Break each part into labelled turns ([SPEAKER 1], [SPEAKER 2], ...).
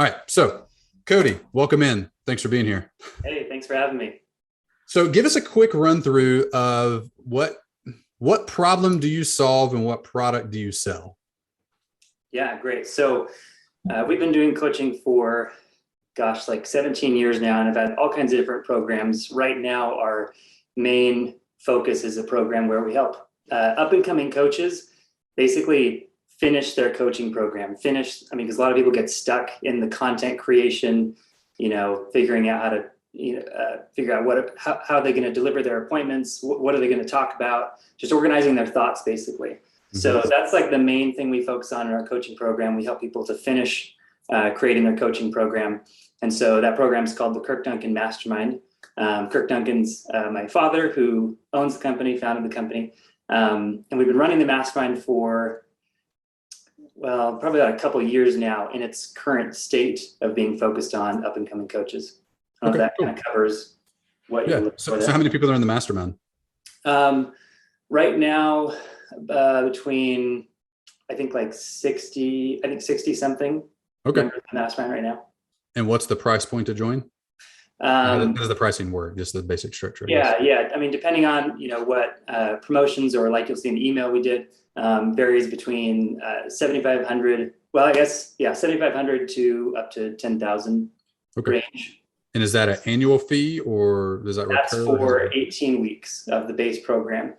[SPEAKER 1] All right. So, Kody, welcome in. Thanks for being here.
[SPEAKER 2] Hey, thanks for having me.
[SPEAKER 1] So, give us a quick run through of what problem do you solve and what product do you sell?
[SPEAKER 2] Yeah, great. So we've been doing coaching for, gosh, like 17 years now, and I've had all kinds of different programs. Right now, our main focus is a program where we help up and coming coaches basically finish their coaching program. Because a lot of people get stuck in the content creation, figuring out how to figure out how are they going to deliver their appointments, what are they going to talk about, just organizing their thoughts basically. So that's like the main thing we focus on in our coaching program. We help people to finish creating their coaching program. And so that program is called the Kirk Duncan Mastermind. Kirk Duncan's my father, who owns the company, founded the company. And we've been running the mastermind for, well, probably about a couple of years now in its current state of being focused on up and coming coaches. I don't know if that kind of covers what you're looking for there.
[SPEAKER 1] So how many people are in the mastermind?
[SPEAKER 2] Right now, between I think like 60 something.
[SPEAKER 1] Okay.
[SPEAKER 2] Members of the mastermind right now.
[SPEAKER 1] And what's the price point to join? How does the pricing work? Just the basic structure.
[SPEAKER 2] Yeah. I mean, depending on what promotions, or like you'll see in the email we did, varies between 7,500. Well, I guess 7,500 to up to 10,000 range.
[SPEAKER 1] And is that an annual fee, or does that recur?
[SPEAKER 2] That's for 18 weeks of the base program.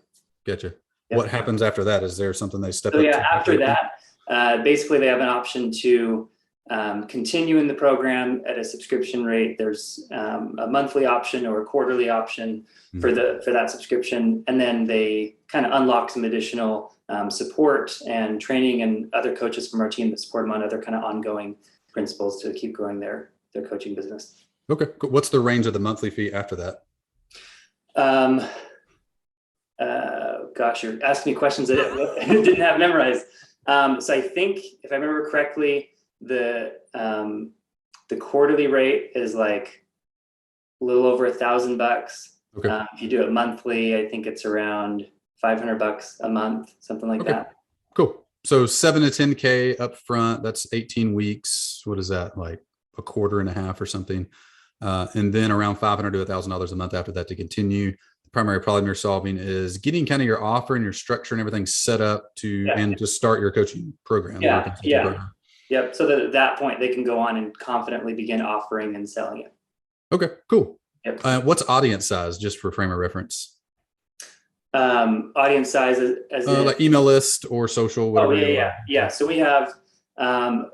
[SPEAKER 1] Gotcha. Yep. What happens after that? Is there something they step up?
[SPEAKER 2] Yeah, after that, basically they have an option to continue in the program at a subscription rate. There's a monthly option or a quarterly option for that subscription, and then they kind of unlock some additional support and training and other coaches from our team that support them on other kind of ongoing principles to keep growing their coaching business.
[SPEAKER 1] Okay, cool. What's the range of the monthly fee after that?
[SPEAKER 2] Gosh, you're asking me questions that I didn't have memorized. So I think, if I remember correctly, the quarterly rate is like a little over $1,000. Okay. If you do it monthly, I think it's around $500 a month, something like that.
[SPEAKER 1] Cool. So 7 to 10K up front. That's 18 weeks. What is that, like a quarter and a half or something? And then around $500 to $1,000 a month after that to continue. The primary problem you're solving is getting kind of your offer and your structure and everything set up and to start your coaching program.
[SPEAKER 2] Yep. So that at that point they can go on and confidently begin offering and selling it.
[SPEAKER 1] Okay, cool.
[SPEAKER 2] Yep.
[SPEAKER 1] What's audience size, just for frame of reference?
[SPEAKER 2] Audience size as
[SPEAKER 1] like email list or social, whatever.
[SPEAKER 2] Yeah. So we have, I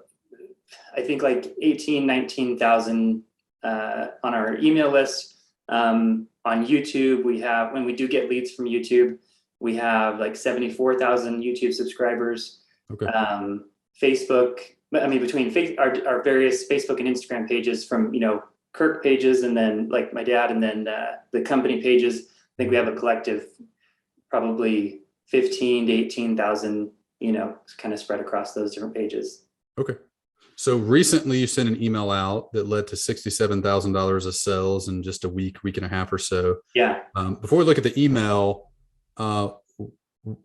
[SPEAKER 2] think like 19,000 on our email list. On YouTube, we have, when we do get leads from YouTube, we have like 74,000 YouTube subscribers. Okay. Facebook, between our various Facebook and Instagram pages, from Kirk pages, and then like my dad, and then the company pages, I think we have a collective probably 15 to 18,000, kind of spread across those different pages.
[SPEAKER 1] Okay. So recently you sent an email out that led to $67,000 of sales in just a week and a half or so.
[SPEAKER 2] Yeah.
[SPEAKER 1] Before we look at the email, well,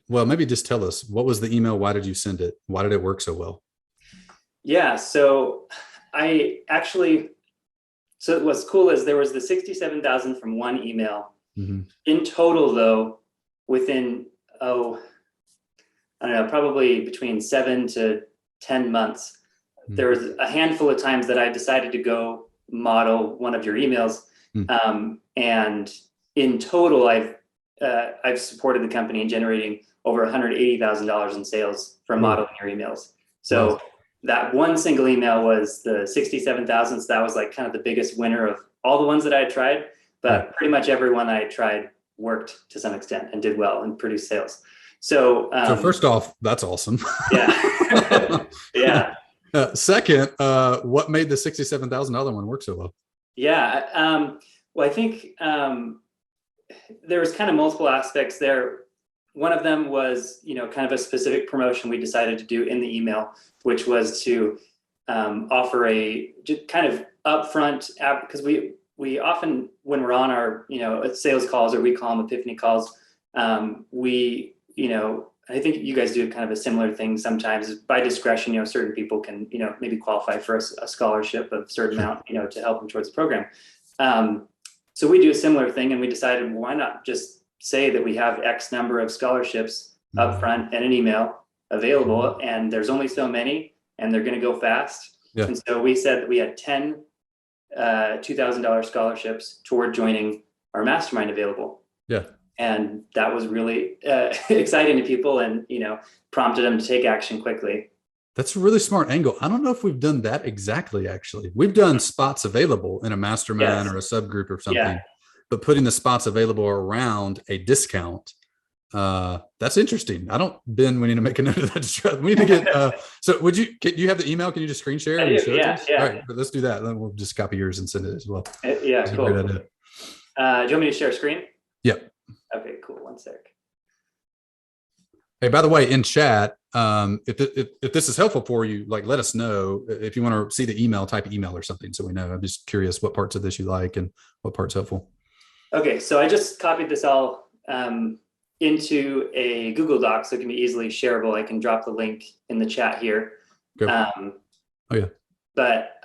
[SPEAKER 1] maybe just tell us, what was the email? Why did you send it? Why did it work so well?
[SPEAKER 2] Yeah. So what's cool is there was the 67,000 from one email. In total, though, within, I don't know, probably between 7 to 10 months, there was a handful of times that I decided to go model one of your emails. And in total, I've supported the company in generating over $180,000 in sales from modeling your emails. So that one single email was the 67,000. So that was like kind of the biggest winner of all the ones that I had tried, but pretty much every one I had tried worked to some extent and did well and produced sales. So
[SPEAKER 1] first off, that's awesome.
[SPEAKER 2] Yeah. Yeah.
[SPEAKER 1] Second, what made the $67,000 one work so well?
[SPEAKER 2] Yeah. Well, I think there was kind of multiple aspects there. One of them was, kind of a specific promotion we decided to do in the email, which was to offer a just kind of upfront because we often, when we're on our, sales calls, or we call them epiphany calls, we, I think you guys do kind of a similar thing sometimes. By discretion, certain people can, maybe qualify for a scholarship of a certain amount, to help them towards the program. So we do a similar thing, and we decided, why not just say that we have X number of scholarships up front and an email available, and there's only so many, and they're going to go fast.
[SPEAKER 1] Yeah.
[SPEAKER 2] And so we said that we had 10 $2,000 scholarships toward joining our mastermind available.
[SPEAKER 1] Yeah.
[SPEAKER 2] And that was really exciting to people, and, prompted them to take action quickly.
[SPEAKER 1] That's a really smart angle. I don't know if we've done that exactly, actually. We've done spots available in a mastermind or a subgroup or something, but putting the spots available around a discount, that's interesting. Ben, we need to make a note of that. We need to get, so do you have the email? Can you just screen share?
[SPEAKER 2] I do, yeah.
[SPEAKER 1] All right, but let's do that. Then we'll just copy yours and send it as well.
[SPEAKER 2] Yeah, cool. Do you want me to share screen?
[SPEAKER 1] Yep.
[SPEAKER 2] Okay, cool. One sec.
[SPEAKER 1] Hey, by the way, in chat, if this is helpful for you, let us know. If you want to see the email, type email or something so we know. I'm just curious what parts of this you like and what part's helpful.
[SPEAKER 2] Okay, so I just copied this all into a Google Doc so it can be easily shareable. I can drop the link in the chat here.
[SPEAKER 1] Okay. But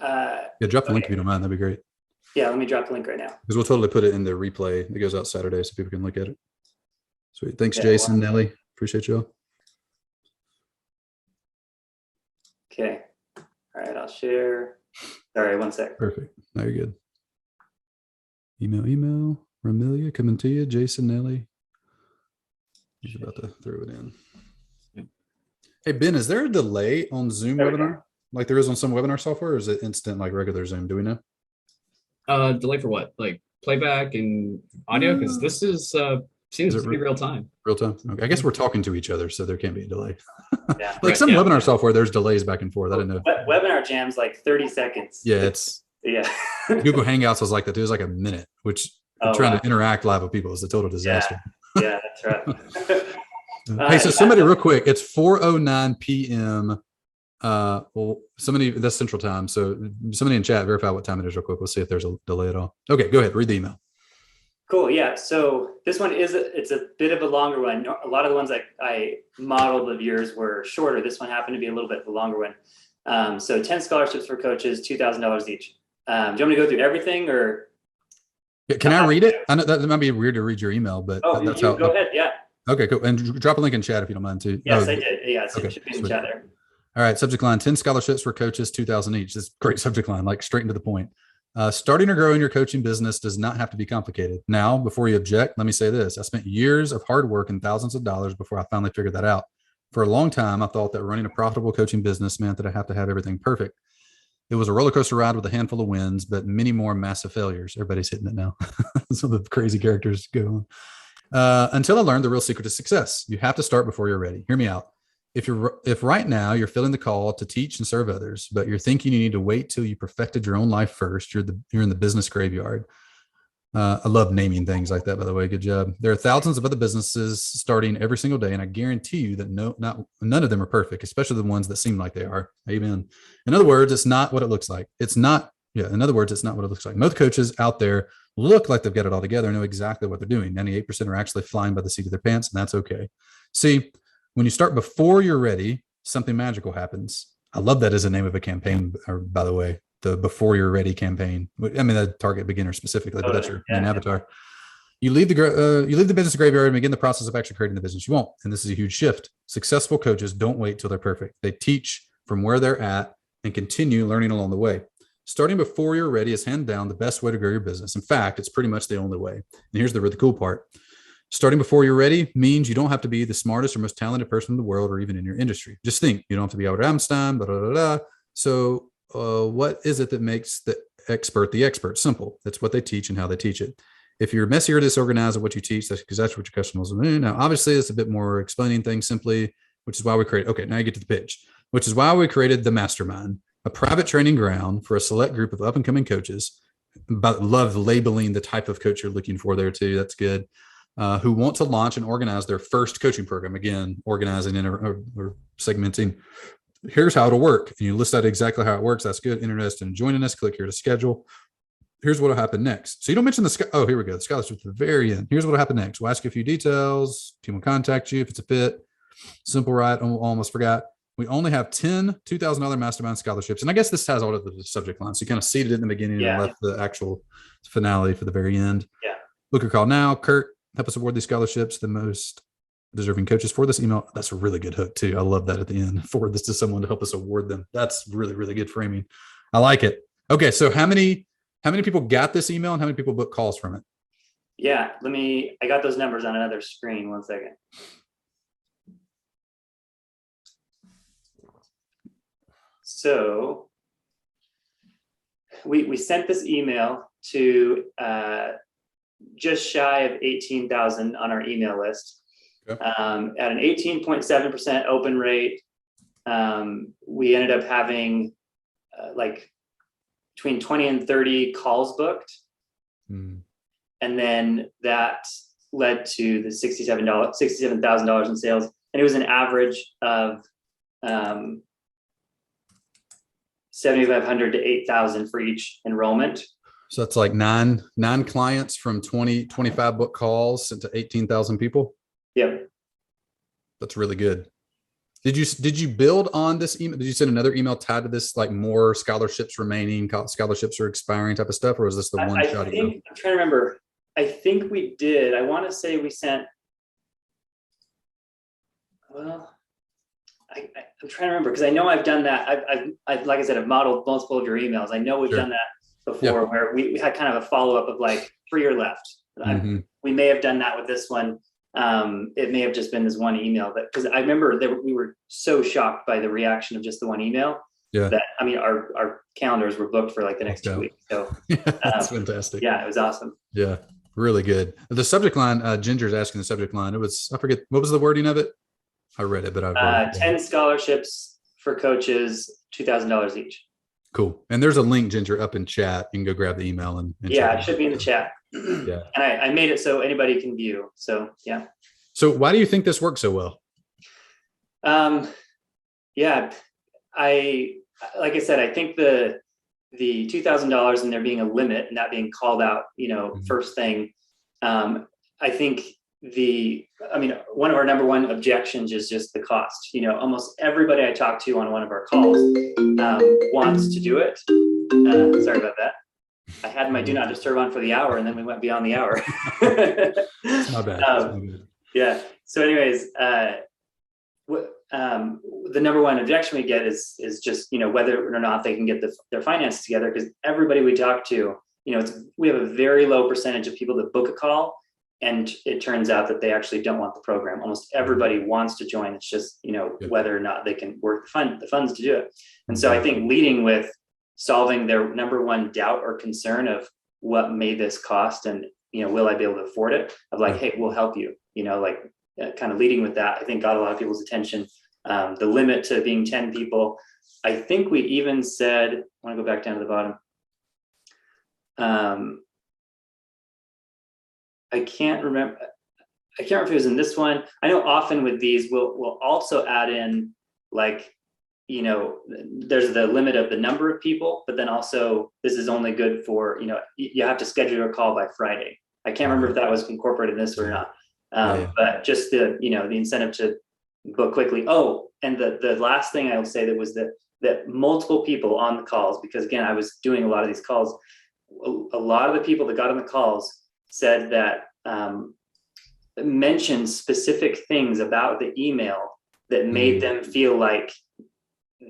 [SPEAKER 1] drop the link if you don't mind. That'd be great.
[SPEAKER 2] Yeah, let me drop the link right now.
[SPEAKER 1] Because we'll totally put it in the replay that goes out Saturday so people can look at it. Sweet. Thanks, Jason, Nelly. Appreciate you all.
[SPEAKER 2] Okay. All right, I'll share. Sorry, one sec.
[SPEAKER 1] Perfect. Now you're good. Email. Ramilia coming to you. Jason, Nelly. He's about to throw it in. Hey, Ben, is there a delay on Zoom webinar? Like there is on some webinar software, or is it instant like regular Zoom? Do we know?
[SPEAKER 3] Delay for what? Like playback and audio? Because this seems to be real time.
[SPEAKER 1] Real time. Okay. I guess we're talking to each other, so there can't be a delay.
[SPEAKER 2] Yeah.
[SPEAKER 1] Some webinar software, there's delays back and forth. I didn't know.
[SPEAKER 2] Webinar Jam's like 30 seconds.
[SPEAKER 1] Yeah, Google Hangouts was like that. It was like a minute, which trying to interact live with people is a total disaster.
[SPEAKER 2] Yeah, that's right.
[SPEAKER 1] Hey, so somebody real quick, it's 4:09 p.m. Well, somebody, that's Central Time. So somebody in chat, verify what time it is real quick. We'll see if there's a delay at all. Okay, go ahead. Read the email.
[SPEAKER 2] Cool. Yeah. So this one it's a bit of a longer one. A lot of the ones I modeled of yours were shorter. This one happened to be a little bit of a longer one. So 10 scholarships for coaches, $2,000 each. Do you want me to go through everything, or?
[SPEAKER 1] Can I read it? I know that might be weird to read your email, but that's how.
[SPEAKER 2] Go ahead. Yeah.
[SPEAKER 1] Okay, cool. And drop a link in chat if you don't mind too.
[SPEAKER 2] Yes, I did. Yeah, so it should be in the chat there.
[SPEAKER 1] All right, subject line, 10 scholarships for coaches, $2,000 each. This is a great subject line, like straight into the point. Starting or growing your coaching business does not have to be complicated. Now, before you object, let me say this. I spent years of hard work and thousands of dollars before I finally figured that out. For a long time, I thought that running a profitable coaching business meant that I have to have everything perfect. It was a roller coaster ride with a handful of wins, but many more massive failures. Everybody's hitting it now. Some of the crazy characters go on. Until I learned the real secret to success. You have to start before you're ready. Hear me out. If right now you're feeling the call to teach and serve others, but you're thinking you need to wait till you perfected your own life first, you're in the business graveyard. I love naming things like that, by the way. Good job. There are thousands of other businesses starting every single day, and I guarantee you that none of them are perfect, especially the ones that seem like they are. Amen. In other words, it's not what it looks like. In other words, it's not what it looks like. Most coaches out there look like they've got it all together, know exactly what they're doing. 98% are actually flying by the seat of their pants, and that's okay. See, when you start before you're ready, something magical happens. I love that as a name of a campaign, or by the way, the Before You're Ready campaign. I mean, that target beginner specifically, but that's your main avatar. You leave the business graveyard and begin the process of actually creating the business you want. And this is a huge shift. Successful coaches don't wait till they're perfect. They teach from where they're at and continue learning along the way. Starting before you're ready is hands down the best way to grow your business. In fact, it's pretty much the only way. And here's the really cool part. Starting before you're ready means you don't have to be the smartest or most talented person in the world or even in your industry. Just think, you don't have to be Albert Einstein, blah, blah, blah, blah. So what is it that makes the expert the expert? Simple. That's what they teach and how they teach it. If you're messy or disorganized at what you teach, that's because that's what your customers will do. Now, obviously, it's a bit more explaining things simply, which is why we create. Okay, now you get to the pitch, which is why we created the Mastermind, a private training ground for a select group of up-and-coming coaches. But love labeling the type of coach you're looking for there too. That's good. Who want to launch and organize their first coaching program. Again, organizing and or segmenting. Here's how it'll work. And you list out exactly how it works. That's good. Interested in joining us? Click here to schedule. Here's what will happen next. So you don't mention oh, here we go. The scholarship at the very end. Here's what will happen next. We'll ask you a few details. Team will contact you if it's a fit. Simple, right? Almost forgot. We only have 10 $2,000 mastermind scholarships. And I guess this has all of the subject lines. So you kind of seeded it in the beginning and left the actual finale for the very end.
[SPEAKER 2] Yeah.
[SPEAKER 1] Book your call now. Kurt, help us award these scholarships. The most deserving coaches for this email. That's a really good hook too. I love that at the end. Forward this to someone to help us award them. That's really, really good framing. I like it. Okay. So how many people got this email and how many people book calls from it?
[SPEAKER 2] Yeah. I got those numbers on another screen. 1 second. So we sent this email to just shy of 18,000 on our email list. Okay. At an 18.7% open rate. We ended up having like between 20 and 30 calls booked. And then that led to the $67,000 in sales. And it was an average of 7,500 to 8,000 for each enrollment.
[SPEAKER 1] So that's like nine clients from 25 book calls into 18,000 people.
[SPEAKER 2] Yep.
[SPEAKER 1] That's really good. Did you build on this email? Did you send another email tied to this, like more scholarships remaining, scholarships are expiring type of stuff? Or was this the one shot?
[SPEAKER 2] I'm trying to remember. I think we did. I want to say we sent, well, I'm trying to remember because I know I've done that. I've like I said, I've modeled multiple of your emails. I know we've done that before where we had kind of a follow-up of like 3 are left. We may have done that with this one. It may have just been this one email because I remember we were so shocked by the reaction of just the one email that, I mean, our calendars were booked for like the next 2 weeks. So
[SPEAKER 1] that's fantastic.
[SPEAKER 2] Yeah, it was awesome.
[SPEAKER 1] Yeah, really good. The subject line, Ginger's asking the subject line. It was, I forget, what was the wording of it? I read it, but I've
[SPEAKER 2] 10 scholarships for coaches, $2,000 each.
[SPEAKER 1] Cool. And there's a link, Ginger, up in chat. You can go grab the email and
[SPEAKER 2] it should be in the chat. Yeah. And I made it so anybody can view. So yeah.
[SPEAKER 1] So why do you think this works so well?
[SPEAKER 2] Yeah, like I said, I think the $2,000 and there being a limit and that being called out, first thing, I think one of our number one objections is just the cost. Almost everybody I talk to on one of our calls wants to do it. Sorry about that. I had my do not disturb on for the hour and then we went beyond the hour.
[SPEAKER 1] It's not bad.
[SPEAKER 2] Yeah. So anyways, the number one objection we get is just, whether or not they can get their finances together, because everybody we talk to, we have a very low percentage of people that book a call. And it turns out that they actually don't want the program. Almost everybody wants to join. It's just, whether or not they can work the funds to do it. And so I think leading with solving their number one doubt or concern of what may this cost and, will I be able to afford it? Of like, hey, we'll help you, kind of leading with that, I think got a lot of people's attention. The limit to being 10 people. I think we even said, I want to go back down to the bottom. I can't remember if it was in this one. I know often with these, we'll also add in like, there's the limit of the number of people, but then also this is only good for, you have to schedule your call by Friday. I can't remember if that was incorporated in this or not. But just the incentive to book quickly. Oh, and the last thing I will say that was that multiple people on the calls, because again, I was doing a lot of these calls. A lot of the people that got on the calls said that mentioned specific things about the email that made them feel like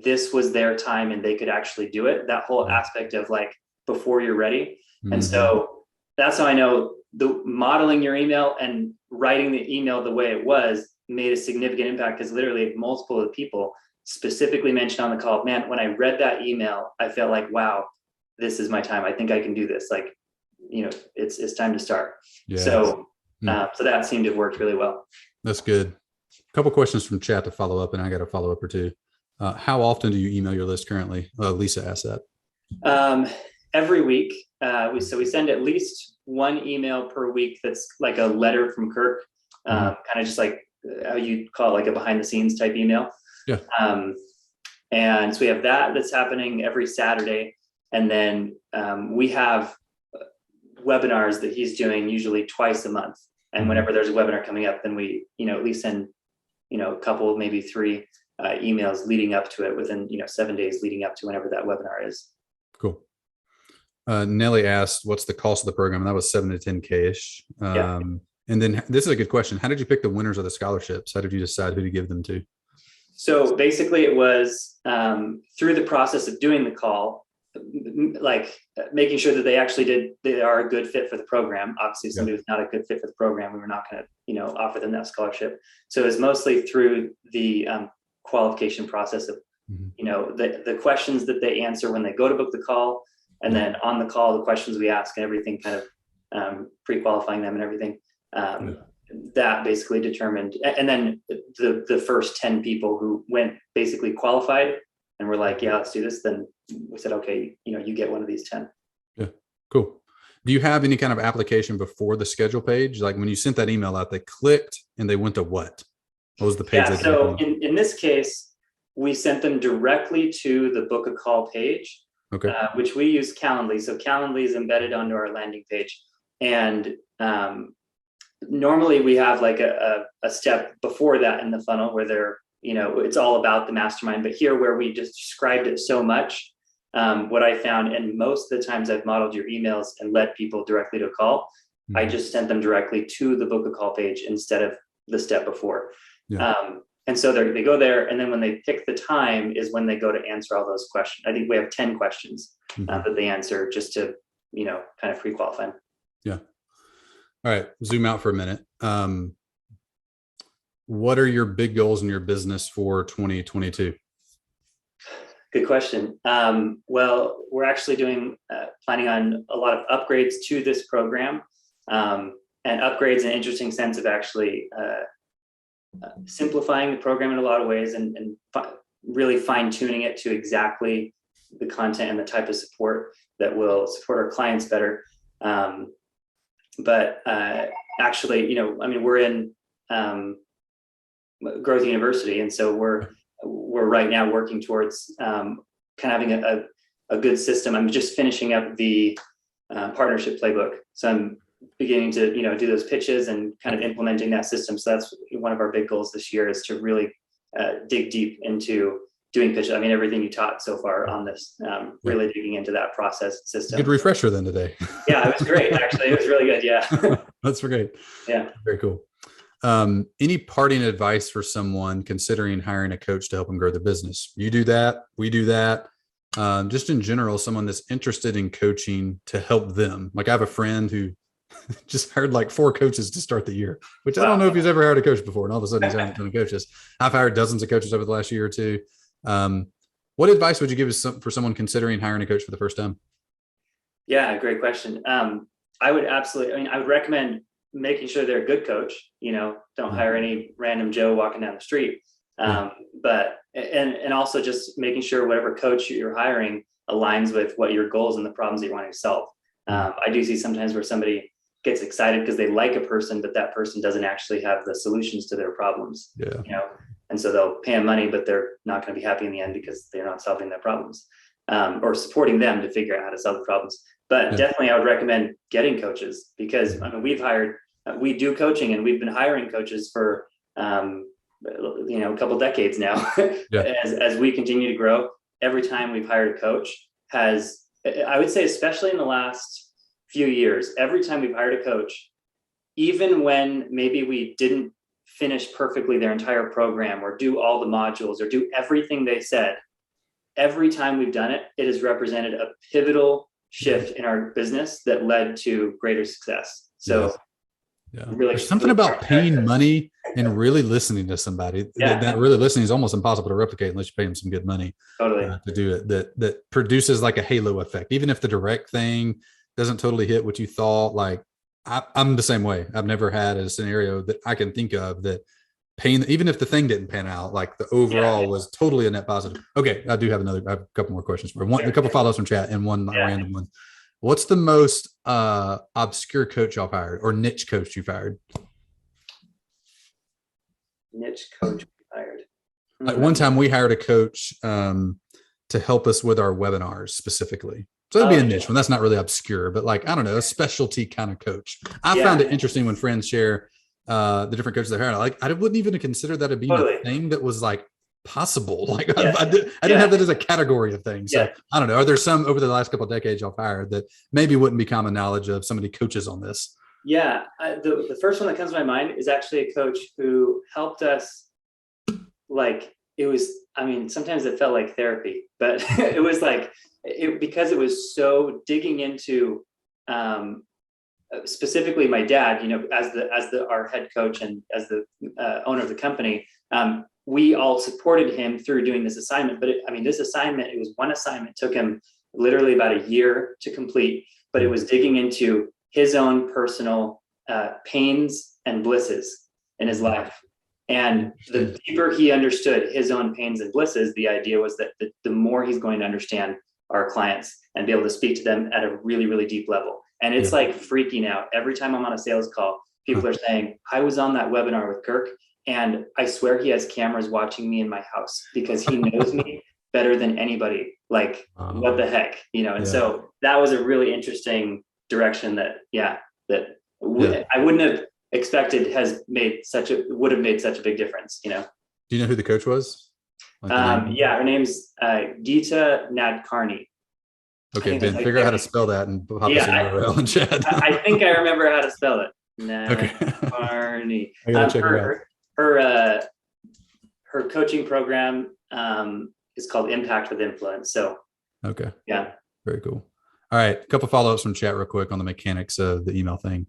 [SPEAKER 2] this was their time and they could actually do it. That whole aspect of like, before you're ready. And so that's how I know the modeling your email and writing the email the way it was made a significant impact, because literally multiple of the people specifically mentioned on the call, man, when I read that email, I felt like, wow, this is my time. I think I can do this. Like, it's time to start. Yeah. So that seemed to have worked really well.
[SPEAKER 1] That's good. A couple questions from chat to follow up, and I got a follow up or two. How often do you email your list currently? Lisa asked that.
[SPEAKER 2] Every week. We send at least one email per week. That's like a letter from Kirk, kind of just like how you call it, like a behind the scenes type email.
[SPEAKER 1] Yeah.
[SPEAKER 2] And so we have that's happening every Saturday. And then we have webinars that he's doing usually twice a month. And whenever there's a webinar coming up, then we, at least send a couple, maybe 3 emails leading up to it within, 7 days leading up to whenever that webinar is.
[SPEAKER 1] Cool. Nelly asked, what's the cost of the program? And that was 7 to 10K ish.
[SPEAKER 2] Yeah.
[SPEAKER 1] And then this is a good question. How did you pick the winners of the scholarships? How did you decide who to give them to?
[SPEAKER 2] So basically it was through the process of doing the call, like making sure that they are a good fit for the program. Obviously, if somebody was not a good fit for the program, we were not going to, offer them that scholarship. So it's mostly through the qualification process of, the questions that they answer when they go to book the call, and then on the call, the questions we ask and everything, kind of pre-qualifying them and everything. That basically determined, and then the first 10 people who went basically qualified and were like, yeah, let's do this. Then we said, okay, you get one of these 10.
[SPEAKER 1] Yeah, cool. Do you have any kind of application before the schedule page? Like when you sent that email out, they clicked and they went to what? What was the page?
[SPEAKER 2] Yeah, so in this case, we sent them directly to the book a call page,
[SPEAKER 1] okay,
[SPEAKER 2] which we use Calendly. So Calendly is embedded onto our landing page. And normally we have like a step before that in the funnel where they're, it's all about the mastermind. But here, where we just described it so much, what I found, and most of the times I've modeled your emails and led people directly to a call, I just sent them directly to the book a call page instead of the step before. And so they go there, and then when they pick the time is when they go to answer all those questions. I think we have 10 questions that they answer just to, kind of pre-qualify.
[SPEAKER 1] Yeah. All right. Zoom out for a minute. What are your big goals in your business for 2022?
[SPEAKER 2] Good question. Well, we're actually planning on a lot of upgrades to this program, and upgrades in an interesting sense of actually simplifying the program in a lot of ways and really fine tuning it to exactly the content and the type of support that will support our clients better. But actually, we're in Growth University, and so we're right now working towards kind of having a good system. I'm just finishing up the partnership playbook, so I'm beginning to do those pitches and kind of implementing that system. So that's one of our big goals this year, is to really dig deep into doing pitches. I mean, everything you taught so far on this, really digging into that process system.
[SPEAKER 1] Good refresher then today.
[SPEAKER 2] Yeah, it was great. Actually, it was really good. Yeah.
[SPEAKER 1] That's great.
[SPEAKER 2] Yeah.
[SPEAKER 1] Very cool. Any parting advice for someone considering hiring a coach to help them grow their business? You do that. We do that. Just in general, someone that's interested in coaching to help them. Like I have a friend who just hired like 4 coaches to start the year, which I don't know if he's ever hired a coach before. And all of a sudden he's hiring a ton of coaches. I've hired dozens of coaches over the last year or two. What advice would you give for someone considering hiring a coach for the first time?
[SPEAKER 2] Yeah, great question. I would I would recommend making sure they're a good coach. Don't hire any random Joe walking down the street. But also just making sure whatever coach you're hiring aligns with what your goals and the problems that you want to solve. I do see sometimes where somebody gets excited because they like a person, but that person doesn't actually have the solutions to their problems. And so they'll pay them money, but they're not going to be happy in the end because they're not solving their problems, or supporting them to figure out how to solve the problems. But definitely I would recommend getting coaches, because we do coaching, and we've been hiring coaches for, a couple decades now. As we continue to grow, every time we've hired a coach I would say, especially in the last few years, every time we've hired a coach, even when maybe we didn't finish perfectly their entire program or do all the modules or do everything they said, every time we've done it, it has represented a pivotal shift in our business that led to greater success. So really,
[SPEAKER 1] there's something about paying money and really listening to somebody. That really listening is almost impossible to replicate unless you pay them some good money to do it. That produces like a halo effect. Even if the direct thing doesn't totally hit what you thought, like I'm the same way. I've never had a scenario that I can think of that paying, even if the thing didn't pan out, like the overall was totally a net positive. Okay. I have a couple more questions for a couple follow-ups from chat and one random one. What's the most obscure coach y'all hired, or niche coach you've hired?
[SPEAKER 2] Niche coach we hired.
[SPEAKER 1] Like one time we hired a coach to help us with our webinars specifically. So that'd be a niche one. That's not really obscure, but like, I don't know, a specialty kind of coach. I found it interesting when friends share the different coaches they're hiring. Like I wouldn't even consider that a being
[SPEAKER 2] Totally.
[SPEAKER 1] a thing that was like possible. Like
[SPEAKER 2] Yeah.
[SPEAKER 1] I didn't have that as a category of things. So
[SPEAKER 2] Yeah.
[SPEAKER 1] I don't know. Are there some over the last couple of decades y'all hired that maybe wouldn't be common knowledge of somebody coaches on this?
[SPEAKER 2] Yeah, the first one that comes to my mind is actually a coach who helped us. Like it was, I mean, sometimes it felt like therapy, but it was like because it was so digging into specifically my dad, you know, as our head coach and as the owner of the company. We all supported him through doing this assignment, but this assignment, it was one assignment, took him literally about a year to complete, but it was digging into his own personal pains and blisses in his life. And the deeper he understood his own pains and blisses, the idea was that the more he's going to understand our clients and be able to speak to them at a really, really deep level. And it's like freaking out. Every time I'm on a sales call, people are saying, I was on that webinar with Kirk, and I swear he has cameras watching me in my house because he knows me better than anybody. Like, what the heck, you know? And so that was a really interesting direction that I wouldn't have expected would have made such a big difference, you know?
[SPEAKER 1] Do you know who the coach was?
[SPEAKER 2] Her name's Geeta Nadkarni.
[SPEAKER 1] Okay, Ben, figure out how to spell that and pop us an URL in chat.
[SPEAKER 2] I think I remember how to spell it.
[SPEAKER 1] Nadkarni.
[SPEAKER 2] I gotta check her out. Her coaching program is called Impact with Influence. So
[SPEAKER 1] okay.
[SPEAKER 2] Yeah.
[SPEAKER 1] Very cool. All right. A couple follow-ups from chat real quick on the mechanics of the email thing.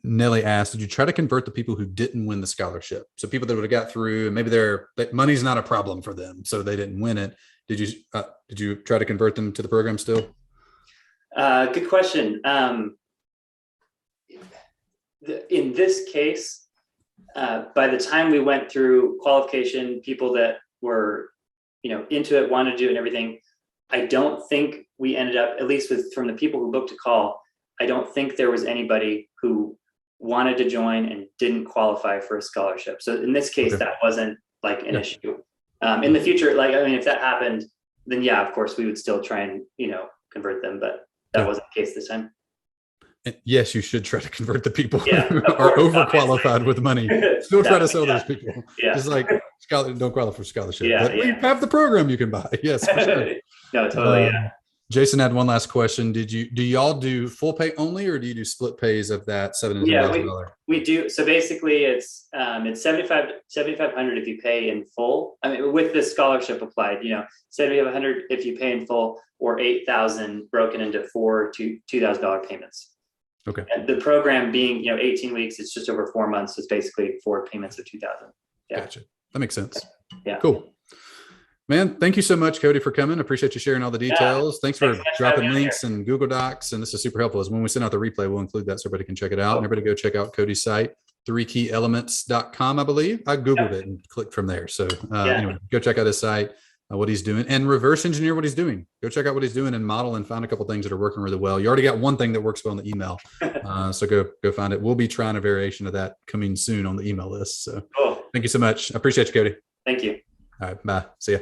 [SPEAKER 1] Nelly asked, did you try to convert the people who didn't win the scholarship? So people that would have got through and maybe money's not a problem for them, so they didn't win it. Did you try to convert them to the program still?
[SPEAKER 2] Good question. In this case, by the time we went through qualification, people that were, into it, wanted to do it and everything, I don't think we ended up, at least from the people who booked a call, I don't think there was anybody who wanted to join and didn't qualify for a scholarship. So in this case, that wasn't like an issue. In the future, if that happened, then yeah, of course we would still try and, convert them, but that wasn't the case this time.
[SPEAKER 1] And yes, you should try to convert the people who
[SPEAKER 2] are
[SPEAKER 1] overqualified with money. Still try to sell those people.
[SPEAKER 2] Yeah.
[SPEAKER 1] Just like don't qualify for scholarship.
[SPEAKER 2] Yeah,
[SPEAKER 1] but we have the program you can buy. Yes, for sure.
[SPEAKER 2] No, totally.
[SPEAKER 1] Jason had one last question. Do y'all do full pay only, or do you do split pays of that $7,000?
[SPEAKER 2] We do. So basically, it's $7,500 if you pay in full. With the scholarship applied, $7,500 if you pay in full, or $8,000 broken into $4,000 to $2,000 payments.
[SPEAKER 1] Okay.
[SPEAKER 2] And the program being 18 weeks, it's just over 4 months. So it's basically 4 payments of $2,000. Yeah.
[SPEAKER 1] Gotcha. That makes sense.
[SPEAKER 2] Yeah.
[SPEAKER 1] Cool. Man, thank you so much, Kody, for coming. Appreciate you sharing all the details. Thanks for dropping links and Google Docs. And this is super helpful. As when we send out the replay, we'll include that so everybody can check it out. And everybody go check out Kody's site, 3keyelements.com, I believe. I Googled it and clicked from there. So anyway, go check out his site, what he's doing, and reverse engineer what he's doing. Go check out what he's doing and model and find a couple things that are working really well. You already got one thing that works well in the email. So go find it. We'll be trying a variation of that coming soon on the email list. So Thank you so much. I appreciate you, Kody.
[SPEAKER 2] Thank you.
[SPEAKER 1] All right. Bye. See ya.